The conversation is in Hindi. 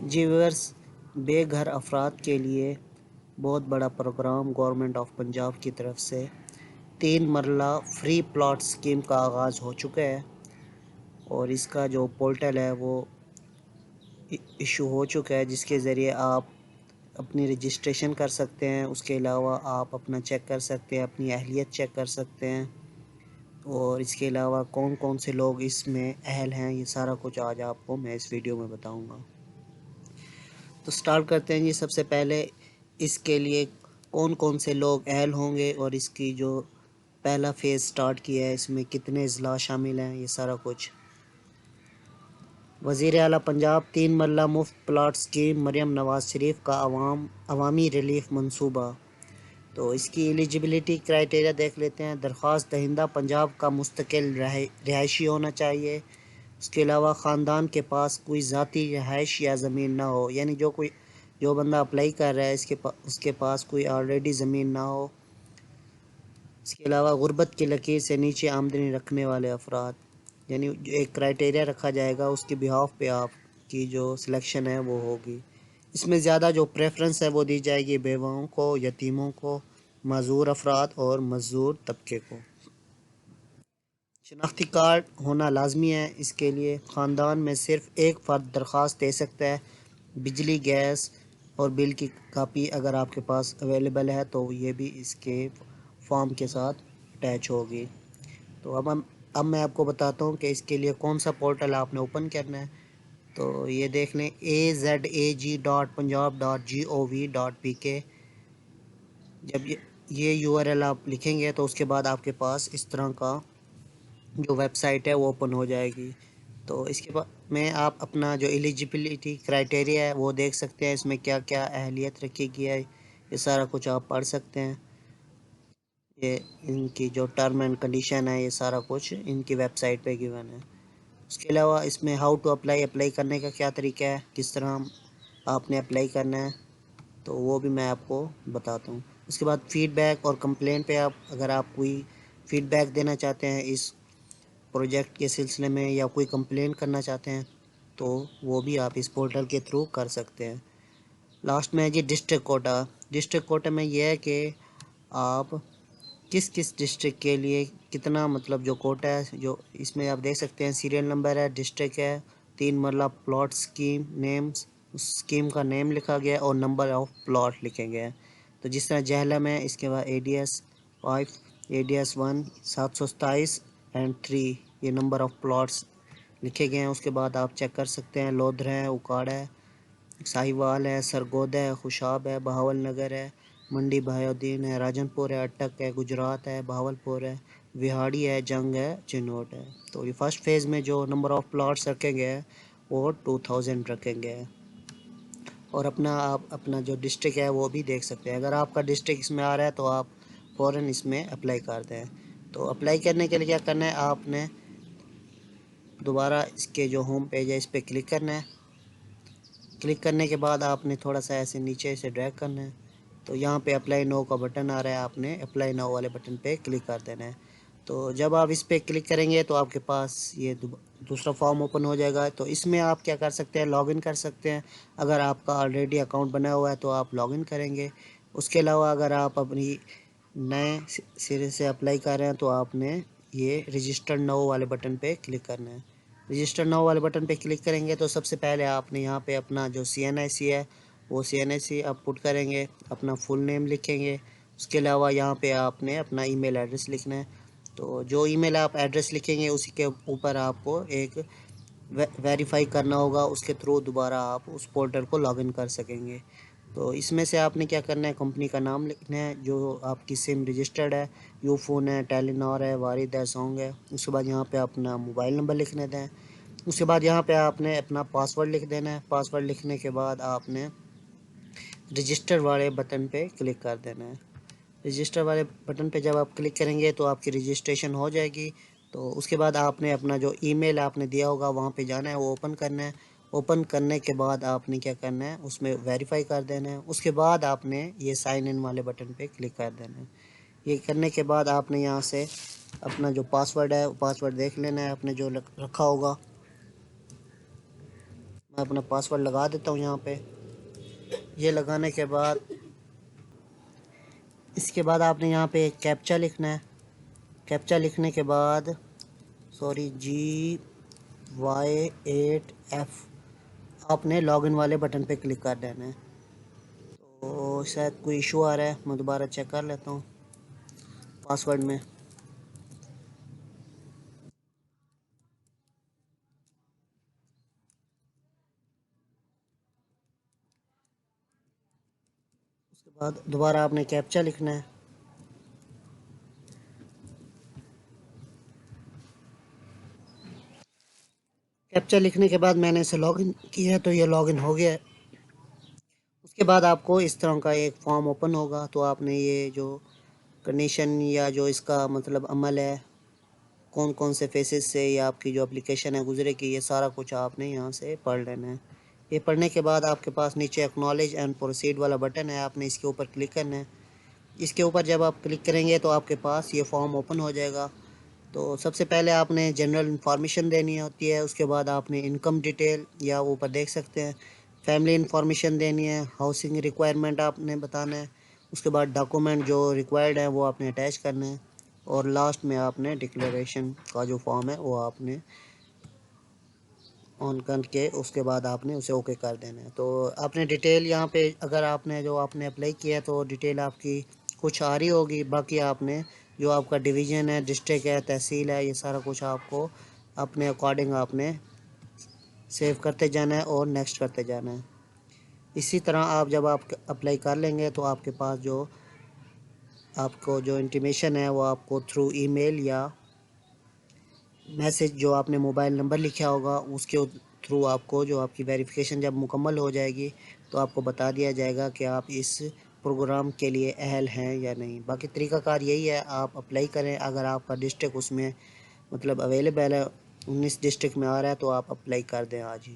जी व्यूअर्स, बेघर अफराद के लिए बहुत बड़ा प्रोग्राम गवर्नमेंट ऑफ पंजाब की तरफ से 3 मरला फ्री प्लॉट स्कीम का आगाज़ हो चुका है और इसका जो पोर्टल है वो इशू हो चुका है, जिसके ज़रिए आप अपनी रजिस्ट्रेशन कर सकते हैं। उसके अलावा आप अपना चेक कर सकते हैं, अपनी अहलियत चेक कर सकते हैं और इसके अलावा कौन कौन से लोग इसमें अहल हैं, ये सारा कुछ आज आपको मैं इस वीडियो में बताऊंगा। तो स्टार्ट करते हैं जी। सबसे पहले इसके लिए कौन कौन से लोग अहल होंगे और इसकी जो पहला फ़ेज़ स्टार्ट किया है, इसमें कितने अजला शामिल हैं, ये सारा कुछ। वज़ीर आला पंजाब 3 मरला मुफ्त प्लाट स्कीम मरियम नवाज़ शरीफ का अवामी रिलीफ मंसूबा। तो इसकी एलिजिबिलिटी क्राइटेरिया देख लेते हैं। दरख्वास्त दहिंदा पंजाब का मुस्तकिल रिहायशी होना चाहिए। उसके अलावा ख़ानदान के पास कोई ज़ाती रिहाइश या ज़मीन ना हो, यानी जो बंदा अप्लाई कर रहा है उसके पास कोई ऑलरेडी ज़मीन ना हो। इसके अलावा गुर्बत की लकीर से नीचे आमदनी रखने वाले अफराद, यानी एक क्राइटेरिया रखा जाएगा, उसके बिहाफ पे आपकी जो सिलेक्शन है वो होगी। इसमें ज़्यादा जो प्रेफरेंस है वो दी जाएगी बेवाओं को, यतीमों को, माजूर अफराद और मजदूर तबके को। शनाख्ती कार्ड होना लाजमी है। इसके लिए ख़ानदान में सिर्फ एक फ़र्द दरख्वास्त दे सकता है। बिजली, गैस और बिल की कापी अगर आपके पास अवेलेबल है तो ये भी इसके फॉर्म के साथ अटैच होगी। तो अब मैं आपको बताता हूँ कि इसके लिए कौन सा पोर्टल आपने ओपन करना है। तो ये देख लें, azag.punjab.gov.pk। जब ये URL आप लिखेंगे तो उसके बाद आपके पास इस तरह का जो वेबसाइट है वो ओपन हो जाएगी। तो इसके बाद में आप अपना जो एलिजिबिलिटी क्राइटेरिया है वो देख सकते हैं, इसमें क्या क्या अहलियत रखी गई है, ये सारा कुछ आप पढ़ सकते हैं। ये इनकी जो टर्म एंड कंडीशन है, ये सारा कुछ इनकी वेबसाइट पे गिवन है। उसके अलावा इसमें हाउ टू अप्लाई करने का क्या तरीका है, किस तरह आपने अप्लाई करना है, तो वो भी मैं आपको बताता हूँ। उसके बाद फ़ीडबैक और कंप्लेंट पे अगर आप कोई फ़ीडबैक देना चाहते हैं इस प्रोजेक्ट के सिलसिले में या कोई कंप्लेंट करना चाहते हैं तो वो भी आप इस पोर्टल के थ्रू कर सकते हैं। लास्ट में है जी डिस्ट्रिक्ट कोटा। डिस्ट्रिक्ट कोटा में यह है कि आप किस किस डिस्ट्रिक्ट के लिए कितना, मतलब जो कोटा है, जो इसमें आप देख सकते हैं सीरियल नंबर है, डिस्ट्रिक्ट है, 3 मरला प्लॉट स्कीम नेम्स, उस स्कीम का नेम लिखा गया और नंबर ऑफ प्लॉट लिखे गए हैं। तो जिस तरह जहलम है, इसके बाद ADS 5, ADS 1 727 एंड 3, ये नंबर ऑफ प्लॉट्स लिखे गए हैं। उसके बाद आप चेक कर सकते हैं लोधर है, उकाड़ा है, साहिवाल है, सरगोदा है, खुशाब है, बहावल नगर है, मंडी बहाउद्दीन है, राजनपुर है, अटक है, गुजरात है, बहावलपुर है, विहाड़ी है, जंग है, चिन्नौट है। तो ये फर्स्ट फेज़ में जो नंबर ऑफ़ प्लॉट्स रखे गए हैं वो 2000 रखे गए हैं। और आप अपना जो डिस्ट्रिक्ट है वो भी देख सकते हैं। अगर आपका डिस्ट्रिक्ट इसमें आ रहा है तो आप फ़ौरन इसमें अप्लाई कर दें। तो अप्लाई करने के लिए क्या करना है, आपने दोबारा इसके जो होम पेज है इस पर क्लिक करना है। क्लिक करने के बाद आपने थोड़ा सा ऐसे नीचे से ड्रैग करना है, तो यहाँ पे अप्लाई नो का बटन आ रहा है, आपने अप्लाई नो वाले बटन पे क्लिक कर देना है। तो जब आप इस पर क्लिक करेंगे तो आपके पास ये दूसरा फॉर्म ओपन हो जाएगा। तो इसमें आप क्या कर सकते हैं, लॉगिन कर सकते हैं। अगर आपका ऑलरेडी अकाउंट बना हुआ है तो आप लॉगिन करेंगे। उसके अलावा अगर आप अपनी नए सिरे से अप्लाई कर रहे हैं तो आपने ये रजिस्टर नाउ वाले बटन पे क्लिक करना है। रजिस्टर नाउ वाले बटन पे क्लिक करेंगे तो सबसे पहले आपने यहाँ पे अपना जो CNIC है वो CNIC आप पुट करेंगे, अपना फुल नेम लिखेंगे। उसके अलावा यहाँ पे आपने अपना ईमेल एड्रेस लिखना है। तो जो ईमेल आप एड्रेस लिखेंगे उसी के ऊपर आपको एक वेरीफाई करना होगा, उसके थ्रू दोबारा आप उस पोर्टल को लॉगिन कर सकेंगे। तो इसमें से आपने क्या करना है, कंपनी का नाम लिखना है, जो आपकी सिम रजिस्टर्ड है, यूफोन है, टेलीनॉर है, वारिद है, सॉन्ग है। उसके बाद यहाँ पे अपना मोबाइल नंबर लिखने दें। उसके बाद यहाँ पे आपने अपना पासवर्ड लिख देना है। पासवर्ड लिखने के बाद आपने रजिस्टर वाले बटन पे क्लिक कर देना है। रजिस्टर वाले बटन पे जब आप क्लिक करेंगे तो आपकी रजिस्ट्रेशन हो जाएगी। तो उसके बाद आपने अपना जो ईमेल आपने दिया होगा वहाँ पे जाना है, वो ओपन करना है। ओपन करने के बाद आपने क्या करना है, उसमें वेरीफाई कर देना है। उसके बाद आपने ये साइन इन वाले बटन पे क्लिक कर देना है। ये करने के बाद आपने यहाँ से अपना जो पासवर्ड है वो पासवर्ड देख लेना है, आपने जो रखा होगा मैं अपना पासवर्ड लगा देता हूँ यहाँ पे। ये लगाने के बाद इसके बाद आपने यहाँ पे कैप्चा लिखना है। कैप्चा लिखने के बाद सॉरी GY8F आपने लॉगिन वाले बटन पे क्लिक कर देना है। तो शायद कोई इशू आ रहा है, मैं दोबारा चेक कर लेता हूँ पासवर्ड में। उसके बाद दोबारा आपने कैप्चा लिखना है। कैप्चा लिखने के बाद मैंने इसे लॉगिन किया है, तो ये लॉगिन हो गया है। उसके बाद आपको इस तरह का एक फॉर्म ओपन होगा, तो आपने ये जो कंडीशन या जो इसका मतलब अमल है, कौन कौन से फेसेस से या आपकी जो एप्लीकेशन है गुजरेगी, ये सारा कुछ आपने यहाँ से पढ़ लेना है। ये पढ़ने के बाद आपके पास नीचे एक्नॉलेज एंड प्रोसीड वाला बटन है, आपने इसके ऊपर क्लिक करना है। इसके ऊपर जब आप क्लिक करेंगे तो आपके पास ये फॉर्म ओपन हो जाएगा। तो सबसे पहले आपने जनरल इन्फॉर्मेशन देनी होती है, उसके बाद आपने इनकम डिटेल या ऊपर देख सकते हैं फैमिली इन्फॉर्मेशन देनी है, हाउसिंग रिक्वायरमेंट आपने बताना है, उसके बाद डॉक्यूमेंट जो रिक्वायर्ड है वो आपने अटैच करना है, और लास्ट में आपने डिक्लेरेशन का जो फॉर्म है वो आपने ऑन करके उसके बाद आपने उसे ओके कर देना है। तो आपने डिटेल यहाँ पे अगर आपने जो आपने अप्लाई किया है तो डिटेल आपकी कुछ आ रही होगी, बाकी आपने जो आपका डिवीज़न है, डिस्ट्रिक्ट है, तहसील है, ये सारा कुछ आपको अपने अकॉर्डिंग आपने सेव करते जाना है और नेक्स्ट करते जाना है। इसी तरह आप जब आप अप्लाई कर लेंगे तो आपके पास जो आपको जो इंटीमेशन है वो आपको थ्रू ईमेल या मैसेज जो आपने मोबाइल नंबर लिखा होगा उसके थ्रू आपको जो आपकी वेरिफिकेशन जब मुकम्मल हो जाएगी तो आपको बता दिया जाएगा कि आप इस प्रोग्राम के लिए अहल हैं या नहीं। बाकी तरीक़ाकार यही है, आप अप्लाई करें। अगर आपका डिस्ट्रिक्ट उसमें मतलब अवेलेबल है, 19 डिस्ट्रिक्ट में आ रहा है, तो आप अप्लाई कर दें आज ही।